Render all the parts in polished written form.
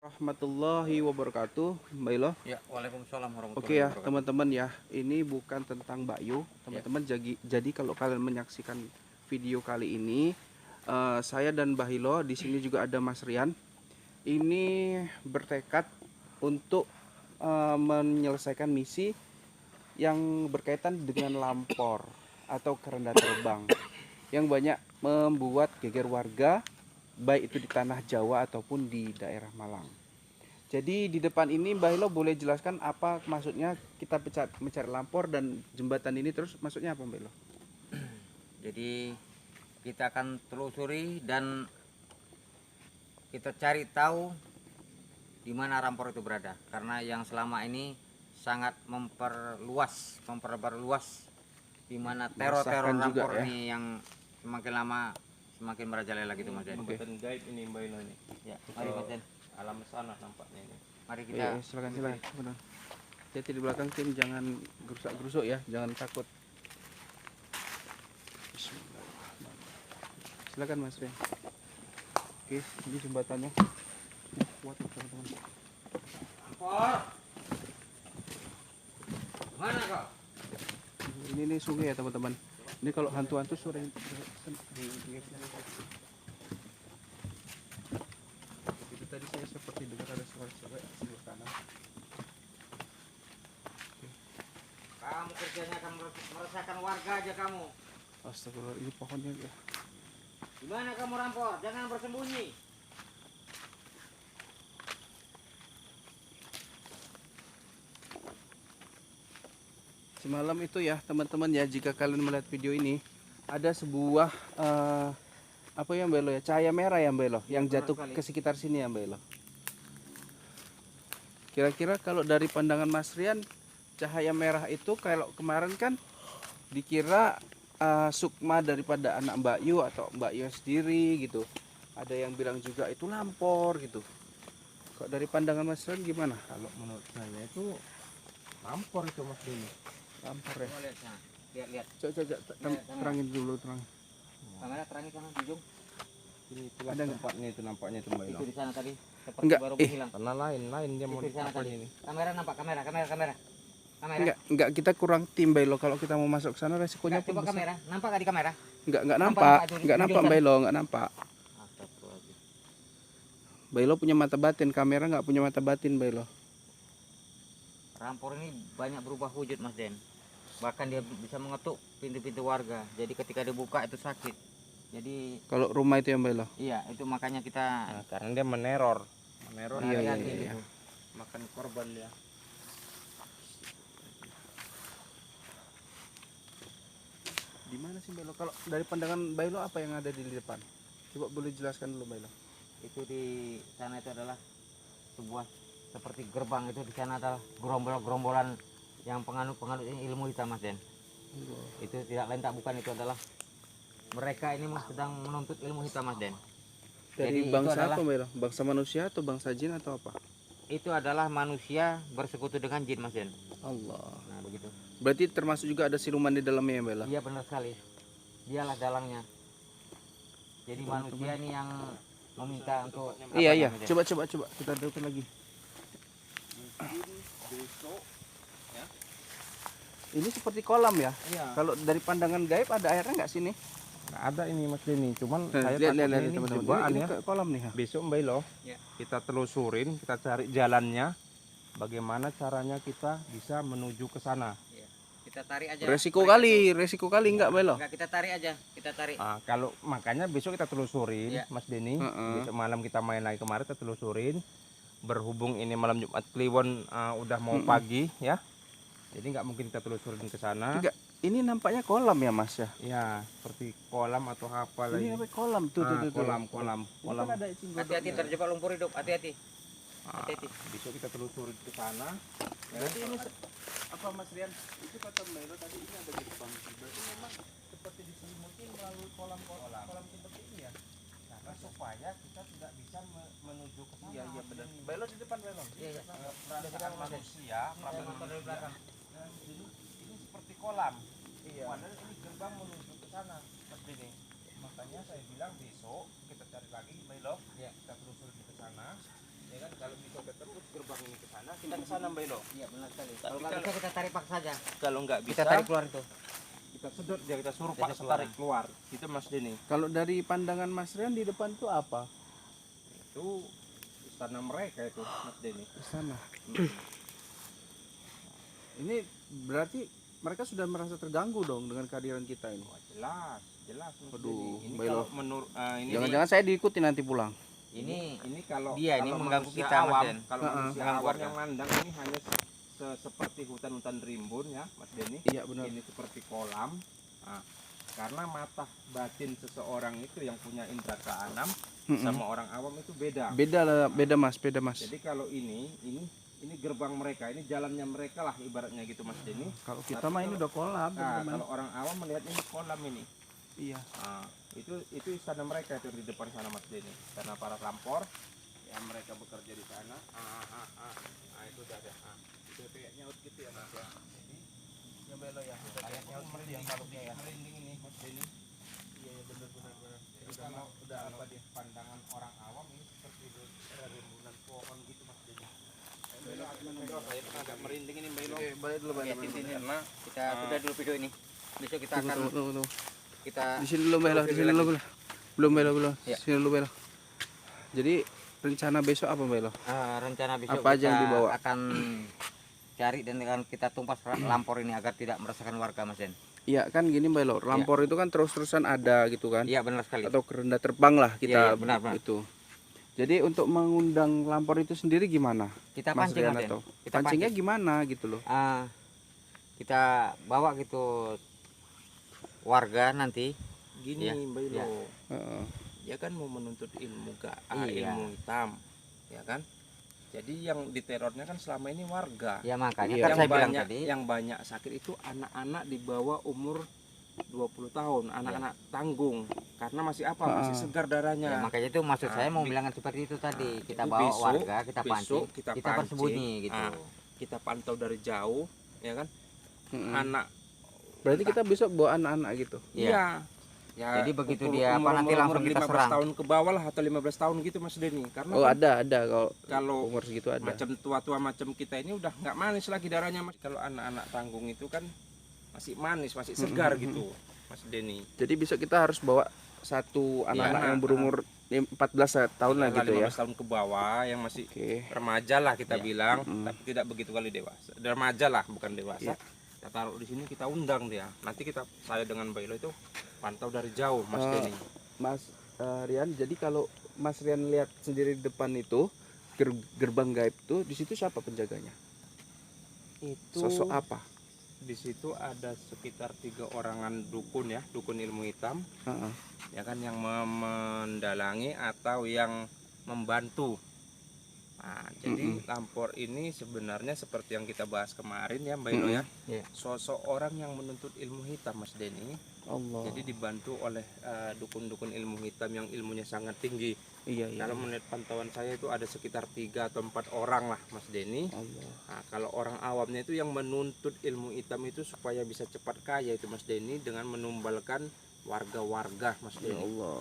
Warahmatullahi wabarakatuh, Mbak Ilo. Ya, waalaikumsalam warahmatullahi Oke ya, wabarakatuh. teman-teman ya, ini bukan tentang Mbak Yu, teman-teman. Jadi kalau kalian menyaksikan video kali ini, saya dan Mbak Ilo di sini juga ada Mas Rian. Ini bertekad untuk menyelesaikan misi yang berkaitan dengan lampor atau keranda terbang yang banyak membuat geger warga, baik itu di tanah Jawa ataupun di daerah Malang. Jadi di depan ini Mbak Hilo boleh jelaskan apa maksudnya kita mencari lampor dan jembatan ini, terus maksudnya apa Mbak Hilo? Jadi kita akan telusuri dan kita cari tahu di mana rampor itu berada, karena yang selama ini sangat memperluas di mana teror-teror Meresahkan juga, rampor ya. ini yang semakin lama semakin merajalela gitu Mas Den. Jembatan gaib ini Mbak Ilo ini. Ya, mari Mas Den. Alam sana nampaknya ini. Mari Iya, kita silakan. Benar. Jadi di belakang tim jangan gerusak-gerusuk ya, jangan takut. Bismillahirrahmanirrahim. Silakan Mas Rian. Oke, ini jembatannya. Kuat teman-teman. Rampor. Mana kau? Ini sungai ya teman-teman. Ini kalau hantu-hantu suara di itu tadi saya seperti dengar ada suara cewek di sebelah kanan. Kamu kerjanya akan meresahkan warga aja kamu. Astagfirullah, ini pohonnya ya. Di mana kamu rampor? Jangan bersembunyi. Semalam itu ya teman-teman ya, jika kalian melihat video ini ada sebuah apa ya Mbak Elo ya, cahaya merah ya Mbak Elo yang benar jatuh sekali. ke sekitar sini ya Mbak Elo. Kira-kira kalau dari pandangan Mas Rian, cahaya merah itu kalau kemarin kan dikira sukma daripada anak Mbak Yu atau Mbak Yu sendiri gitu. Ada yang bilang juga itu lampor gitu. Kok dari pandangan Mas Rian gimana? Kalau menurut saya itu lampor itu Mas Dini. Lampor ya. Coba lihat sana. Lihat. Coba terangin dulu, terangin. Kamera terangin sana, Jung. Ini itulah Ada nggak? tempatnya itu nampaknya itu Mbak Ilo. Itu di sana tadi. Seperti Enggak, baru eh. menghilang. Karena lain dia mau Itu di sana apa tadi. ini? Kamera nampak, kamera. Kamera. Enggak, kita kurang tim Mbak Ilo. Kalau kita mau masuk ke sana resikonya Enggak, coba besar. kamera. Nampak enggak di kamera? Enggak Nampak, nampak. Pak, Enggak nampak tunjukkan. Mbak Ilo, enggak nampak. Astagfirullahaladzim. Mbak Ilo punya mata batin, kamera enggak punya mata batin Mbak Ilo. Rampor ini banyak berubah wujud Mas Den. Bahkan dia bisa mengetuk pintu-pintu warga. Jadi ketika dibuka itu sakit. Jadi Kalau rumah itu ya Mbak Ilo. iya, itu makanya kita Nah, karena dia meneror Iya, hati-hati iya. gitu. makan korban ya. Di mana sih Mbak Ilo? Kalau dari pandangan Mbak Ilo apa yang ada di depan? Coba boleh jelaskan dulu Mbak Ilo. Itu di sana itu adalah sebuah seperti gerbang, itu di sana adalah gerombol-gerombolan yang penganut ilmu hitam Mas Den. Itu tidak lain tak bukan, itu adalah mereka ini sedang menuntut ilmu hitam Mas Den. Dari Jadi itu bangsa adalah- apa Mbak Ilo? Bangsa manusia atau bangsa jin atau apa? Itu adalah manusia bersekutu dengan jin Mas Den. Allah. Nah begitu. Berarti termasuk juga ada siluman di dalamnya ya Mbak Ilo? Iya benar sekali. Dialah dalangnya. Jadi manusia ini yang meminta untuk Iya. Mas Den? Coba kita dekat lagi. Besok Ini seperti kolam ya. iya. Kalau dari pandangan gaib ada airnya nggak sini? Nggak ada ini Mas Dini. Cuman saya Lihat takutnya ini teman-teman. jebakan Ini ya. ke kolam nih ya. Besok Mbak Ilo Ya. kita telusurin, kita cari jalannya. Bagaimana caranya kita bisa menuju ke sana. Kita tarik aja. Resiko Mereka kali enggak Mbak Ilo? Enggak, kita tarik aja. Kita tarik. Kalau makanya besok kita telusurin, Iya. Mas Denny. Heeh. Besok malam kita main lagi, kemarin kita telusurin. Berhubung ini malam Jumat Kliwon udah mau pagi ya. Jadi nggak mungkin kita telusurin ke sana. Enggak, ini nampaknya kolam ya Mas ya. Ya, seperti kolam atau apa lagi. Ini apa kolam tuh. Kolam. Ini kan ada icing Hati-hati godongnya. terjebak lumpur hidup. Hati-hati. Hati-hati. Besok kita telusurin ke sana. Berarti ini apa Mas Rian? Itu kata Mbak Ilo tadi ini ada gerbang. Berarti memang seperti diselimuti melalui kolam seperti ini ya. Karena supaya kita tidak bisa menuju ke sana. Iya benar. Mbak Ilo di depan Mbak Ilo. Iya. Perasaan manusia, Saya nonton dari belakang. ini seperti kolam. Iya. Padahal ini gerbang menuju ke sana seperti ini. Makanya saya bilang besok kita cari lagi, Milo. Ya. Kita telusuri ke sana. Ya kan, kalau gerbang ini ke sana, kita ke sana Mbak Elo. Iya benar sekali. Tapi Kalau nggak kalau- bisa kita tarik paksa saja. Kalau nggak bisa, Kita tarik keluar itu. kita sedot dia, kita suruh Kita paksa keluar. tarik keluar. Itu Mas Denny. Kalau dari pandangan Mas Rian di depan itu apa? Itu istana mereka itu Mas Denny. Di sana. Hmm. Ini berarti mereka sudah merasa terganggu dong dengan kehadiran kita ini. Wah, jelas, jelas Mas Waduh, Denny. Ini Mbak kalau Elo. menurut ini Jangan-jangan saya diikuti nanti pulang. ini kalau Dia ini kalau mengganggu manusia kita, Mas awam, Den. kalau Heeh. manusia Mengganggu awam warga. yang mandang ini hanya seperti hutan-hutan rimbun ya Mas Denny. Iya benar. Ini seperti kolam. Nah, karena mata batin seseorang itu yang punya indera keenam sama orang awam itu beda. Beda lah, beda Mas, beda Mas. Jadi kalau ini gerbang mereka, ini jalannya mereka lah ibaratnya gitu Mas Denny. Kalau kita Tapi mah ini kalau- udah kolam, Nah, teman-teman. kalau orang awam melihat ini kolam ini. Iya. Nah, itu istana mereka itu di depan sana Mas Denny. Karena para rampor yang mereka bekerja di sana. Nah, itu udah ada. Itu kayak nyaut gitu ya Mas ya. Jadi Ya belo ya. kayak nyaut merinding baluknya ya. Merinding ini Mas Denny. Iya benar benar. Jadi kalau udah apa di pandangan orang awam ini seperti rimbunan pohon gitu Mas Denny. Saya agak merinding ini Mbak Ilo. Oke, balik dulu Bang. Oke, sini karena kita sudah dulu video ini. Besok kita akan Tunggu. kita Di sini dulu Belo, di sini dulu Belo. Belum Belo. Ya. Sini dulu Belo. Jadi rencana besok apa Belo? rencana besok Apa aja yang kita dibawa? akan cari dan akan kita tumpas lampor ini agar tidak meresahkan warga Mas Den. Iya kan gini Belo, lampor itu kan terus-terusan ada gitu kan. Iya benar sekali. Atau kerenda terbang lah kita Iya, benar. itu. Jadi untuk mengundang lampor itu sendiri gimana? Kita Mas pancing Rian Mas Den. atau Kita pancingnya pancing. gimana gitu loh? Kita bawa gitu warga nanti. Gini Ya, Mbak Ilo. ya. Heeh. Dia kan mau menuntut ilmu Iya. ilmu hitam, ya kan? Jadi yang diterornya kan selama ini warga. Ya makanya Iya. kan yang saya bilang banyak tadi. yang banyak sakit itu anak-anak di bawah umur 20 tahun, anak-anak tanggung. Karena masih apa? Masih segar Ya, darahnya. makanya itu maksud saya mau Bi- bilangkan seperti itu tadi. Kita jadi bawa besok- warga, kita besok pancing, kita kita pancing. bersembunyi gitu. Kita pantau dari jauh, ya kan? Mm-mm. Anak Berarti kita besok bawa anak-anak gitu. Iya. iya. Ya, Jadi begitu dia apa, nanti langsung kita 15 serang. tahun ke bawah lah atau 15 tahun gitu Mas Denny. Karena Oh kan ada kalau kalau umur segitu ada. macam tua-tua macam kita ini udah nggak manis lagi darahnya Mas. Kalau anak-anak tanggung itu kan masih manis, masih segar gitu Mas Denny. Jadi besok kita harus bawa satu anak-anak Iya, yang berumur 14 tahun lah Iyalah, gitu ya. 15 tahun ke bawah yang masih Oke. remaja lah kita bilang, Mm. tapi tidak begitu kali dewasa. Remaja lah, bukan Iya. dewasa. Kita taruh di sini, kita undang dia. Nanti saya dengan Mbak Ilo itu pantau dari jauh Mas Denny. Mas Rian, jadi kalau Mas Rian lihat sendiri di depan itu gerbang gaib itu, di situ siapa penjaganya? Itu Sosok apa? di situ ada sekitar 3 orangan dukun ya, dukun ilmu hitam, Heeh. ya kan, yang mendalangi atau yang membantu. Nah, jadi lampor ini sebenarnya seperti yang kita bahas kemarin ya Mbak Ilo ya, Iya. sosok orang yang menuntut ilmu hitam Mas Denny. Allah. Jadi dibantu oleh dukun-dukun ilmu hitam yang ilmunya sangat tinggi. Iya. Kalau menurut pantauan saya itu ada sekitar 3 atau 4 orang lah Mas Denny. Allah. Nah, kalau orang awamnya itu yang menuntut ilmu hitam itu supaya bisa cepat kaya itu Mas Denny dengan menumbalkan warga-warga Mas Ya Denny. Allah.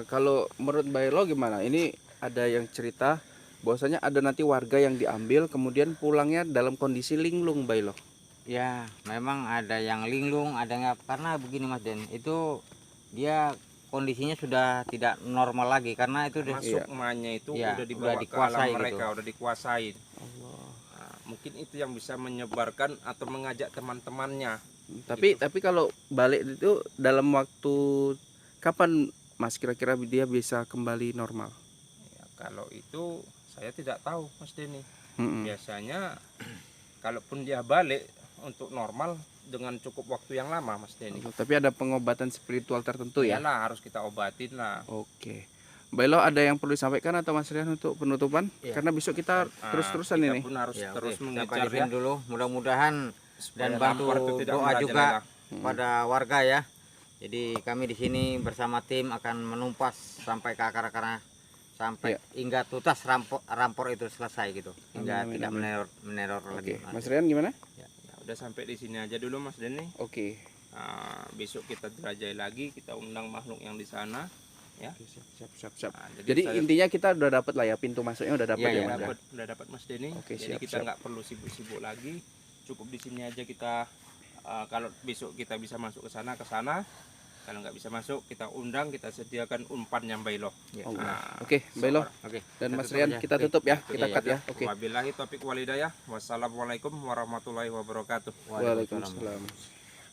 Kalau menurut Bailo gimana? Ini ada yang cerita bahwasanya ada nanti warga yang diambil kemudian pulangnya dalam kondisi linglung Bailo. Ya, memang ada yang linglung, ada nggak, karena begini Mas Den, itu dia kondisinya sudah tidak normal lagi karena itu udah Masuk emaknya itu Iya, udah udah dibawa ke dikuasai alam gitu. mereka, udah dikuasai. Allah. Nah, mungkin itu yang bisa menyebarkan atau mengajak teman-temannya. Tapi kalau balik itu dalam waktu kapan Mas kira-kira dia bisa kembali normal? Ya, kalau itu saya tidak tahu Mas Denny. Mm-mm. Biasanya kalaupun dia balik untuk normal dengan cukup waktu yang lama Mas Denny. Tapi ada pengobatan spiritual tertentu ya? Iyalah, harus kita obatin lah. Oke. Bailo ada yang perlu disampaikan atau Mas Rian untuk penutupan? Iya. Karena besok kita Nah, terus-terusan kita ini. pun harus ya, terus oke. mengejar Sampai di ya. sini dulu, mudah-mudahan dan Supaya bantu lampor itu tidak doa juga merajalela. pada warga ya. Jadi kami di sini bersama tim akan menumpas sampai ke akar-akarnya, sampai hingga tuntas rampor itu selesai gitu, hingga Amin, tidak amin. meneror lagi. Oke. Mas Rian gimana? Ya, udah sampai di sini aja dulu Mas Denny. Oke. Nah, besok kita jelajah lagi, kita undang makhluk yang di sana. Ya. Oke, siap. Nah, Jadi saya- intinya kita udah dapat lah ya, pintu masuknya udah dapat Iya, ya, iya, Mas ya. udah dapat Mas Denny. Oke, Jadi siap, kita siap. nggak perlu sibuk-sibuk lagi. Cukup di sini aja kita, kalau besok kita bisa masuk ke sana. Kalau nggak bisa masuk, kita undang, kita sediakan umpannya Bailo. Ya. Oh, Nah, Oke, Bailo Oke. dan kita Mas tutup Rian aja. kita Oke. tutup ya, Oke, kita iya, cut iya. ya. Oke. Wabillahi taufiq walhidayah. Wassalamualaikum warahmatullahi wabarakatuh. Waalaikumsalam.